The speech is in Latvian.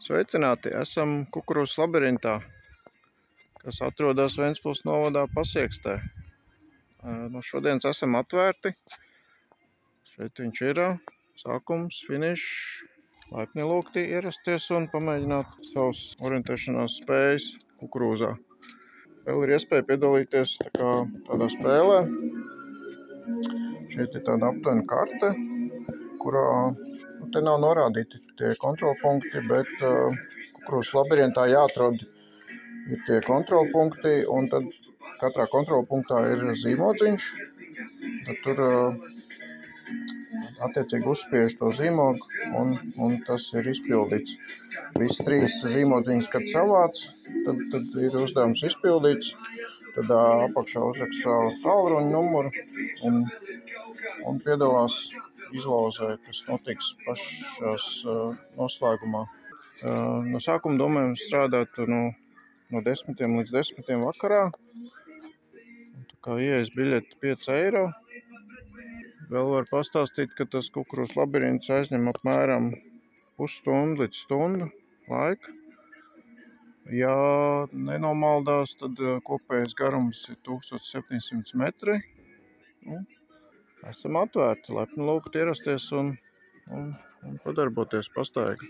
Sveicināti! Esam Kukurūzas labirintā, kas atrodas Ventspils novadā Pasiekstē. Šodienas esam atvērti. Šeit viņš ir. Sākums, finišs. Laipni lūgti ierasties un pamēģināt savas orientēšanās spējas kukurūzā. Vēl ir iespēja piedalīties tādā spēlē. Šeit ir tāda aptuvena karte, kurā te nav norādīti tie kontrolpunkti, bet Kukurūzas labirintā jāatrod ir tie kontrolpunkti, un tad katrā kontrolpunktā ir zīmodziņš. Tad tur attiecīgi uzspiež to zīmogu, un tas ir izpildīts. Visi 3 zīmodziņas, kad savāc, tad ir uzdevums izpildīts. Tad apakšā uzrakst savu tālruņa numuru un piedalās izlozē, kas notiks pašās noslēgumā. No sākuma domājam strādāt no 10 līdz 10 vakarā. Tā kā ieejas biļete 5 eiro. Vēl var pastāstīt, ka tas Kukurūzas labirints aizņem apmēram pusstundu līdz stundu laika. Ja nenomaldās, tad kopējais garums ir 1700 metri. Esam atvērti, laipni lūgti ierasties un padarboties pastaigā.